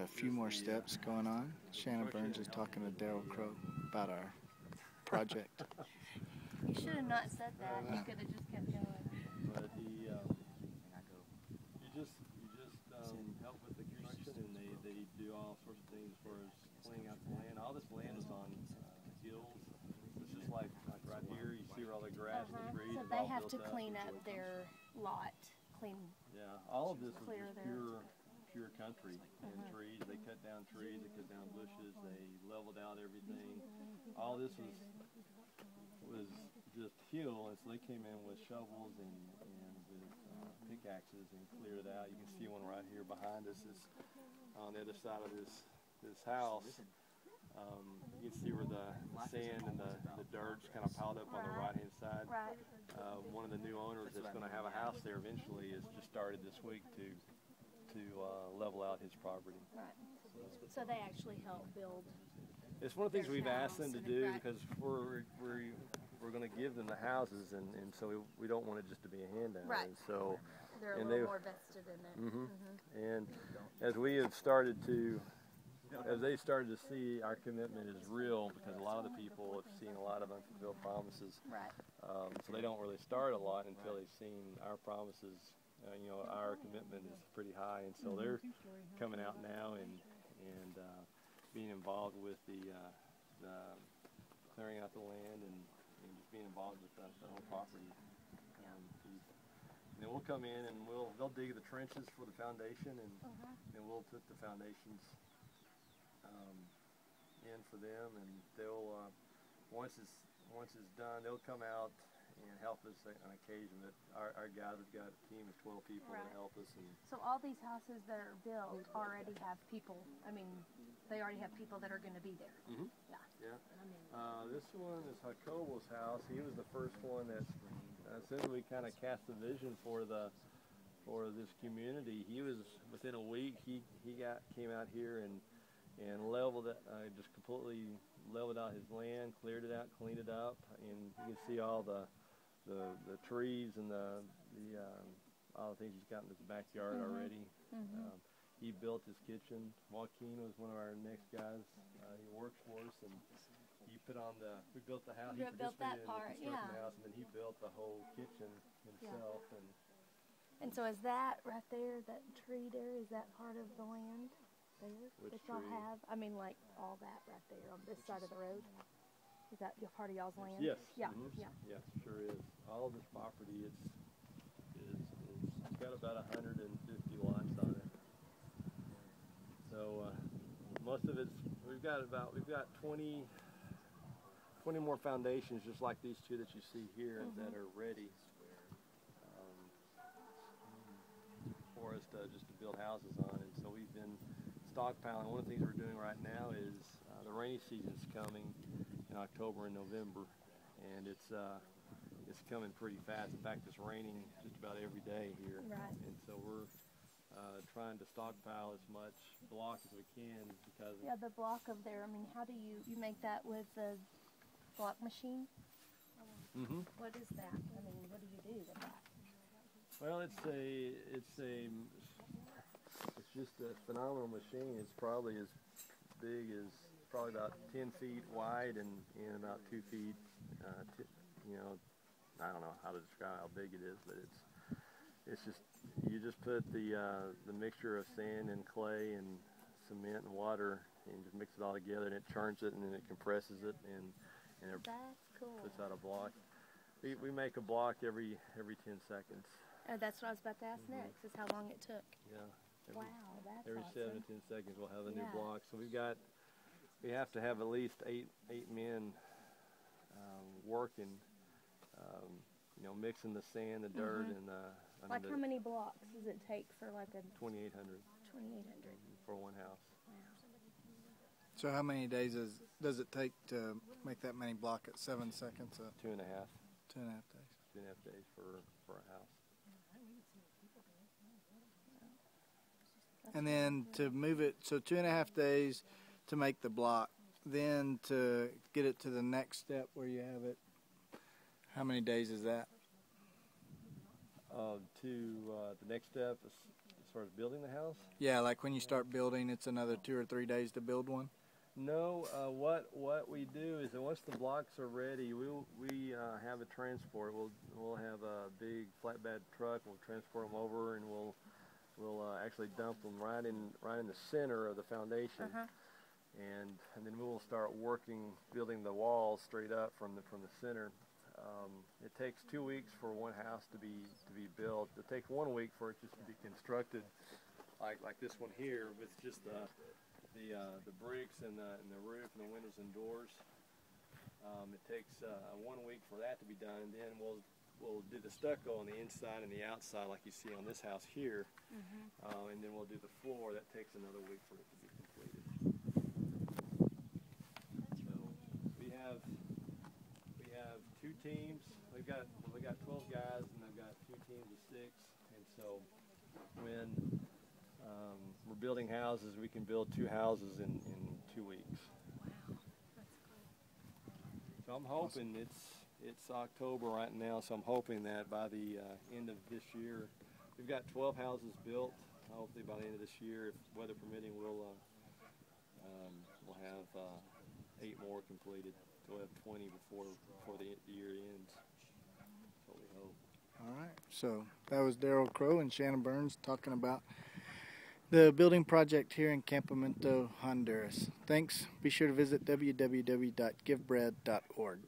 few more steps going on. Shana Byrnes is talking to Darrell about our project. You should have not said that. You could have just kept going. But you just help with the construction, and they do all sorts of things as far as cleaning out the land. All this land is on hills. It's just like right here, you see where all the grass and the trees. So they have to clean up their lot, Yeah, all of this is clear just pure country and trees. They cut down trees, they cut down bushes, they leveled out everything. All this was just hill, and so they came in with shovels and with pickaxes and cleared it out. You can see one right here behind us. Is on the other side of this house. You can see where the sand and the dirt's kind of piled up on the right-hand side. Right. One of the new owners that's going to have a house there eventually has just started this week to level out his property. Right. So they actually help build. It's one of the things we've asked them to do because we're going to give them the houses, and so we don't want it just to be a handout. Right. And so they're a little more vested in it. And as we have started to, as they started to see our commitment is real, because a lot of the people have seen a lot of unfulfilled promises. Right. So they don't really start a lot until they've seen our promises. Our commitment is pretty high, and so they're coming out now and being involved with the clearing out the land and just being involved with the whole property. And then we'll come in and they'll dig the trenches for the foundation, and then we'll put the foundations in for them, and they'll once it's done, they'll come out and help us on occasion. But our guys, we've got a team of 12 people that help us. And so all these houses that are built already have people. I mean, they already have people that are going to be there. Yeah. This one is Jacobo's house. He was the first one that, as soon as we kind of cast the vision for this community, he was within a week. He came out here and leveled it, just completely leveled out his land, cleared it out, cleaned it up, and you can see all the trees and all the things he's got in his backyard already. He built his kitchen. Joaquin was one of our next guys. He works for us, and he we built the house. He built that part, the house, and then he built the whole kitchen himself. And so is that right there, that tree there, is that part of the land there that y'all have? I mean, like all that right there on this side of the road? Is that part of y'all's land? Yes. Yeah. Yes, sure is. All of this property, it's got about 150 lots on it. So most of it's we've got 20 more foundations just like these two that you see here that are ready for us to build houses on. And so we've been stockpiling. One of the things we're doing right now is the rainy season's coming in October and November, and it's coming pretty fast. In fact, it's raining just about every day here. Right. And so we're trying to stockpile as much block as we can because the block of there. I mean, how do you make that with the block machine? What is that? I mean, what do you do with that? Well, it's just a phenomenal machine. It's probably as big as about 10 feet wide and about 2 feet. I don't know how to describe how big it is, but it's just you just put the mixture of sand and clay and cement and water and just mix it all together, and it churns it, and then it compresses it, and it puts out a block. We make a block every 10 seconds. Oh, that's what I was about to ask next, is how long it took. Yeah. Wow, that's every awesome. 7 to 10 seconds we'll have a new block. So we have to have at least eight men working, mixing the sand, the dirt, and like how many blocks does it take for like a 2,800 for one house. Wow. So how many days does it take to make that many block at 7 seconds? 2.5. 2.5 days. 2.5 days for a house. And then to move it, so 2.5 days to make the block, then to get it to the next step where you have it, how many days is that? The next step, as far as building the house? Yeah, like when you start building, it's another 2 or 3 days to build one. No, what we do is that once the blocks are ready, we have a transport. We'll have a big flatbed truck. We'll transport them over, and we'll actually dump them right in the center of the foundation, and then we will start building the walls straight up from the center. It takes 2 weeks for one house to be built. It takes 1 week for it just to be constructed, like this one here, with just the bricks and the roof and the windows and doors. It takes 1 week for that to be done, and then we'll do the stucco on the inside and the outside, like you see on this house here, and then we'll do the floor. That takes another week for it to be completed. So we have 2 teams. We got 12 guys, and I've got 2 teams of 6, and so when we're building houses, we can build 2 houses in 2 weeks. Wow, that's cool. So I'm hoping it's October right now, so I'm hoping that by the end of this year, we've got 12 houses built. Hopefully by the end of this year, if weather permitting, we'll have 8 more completed. So we'll have 20 before the year ends. That's what we hope. All right. So that was Darrell Crow and Shana Byrnes talking about the building project here in Campamento, Honduras. Thanks. Be sure to visit www.givebread.org.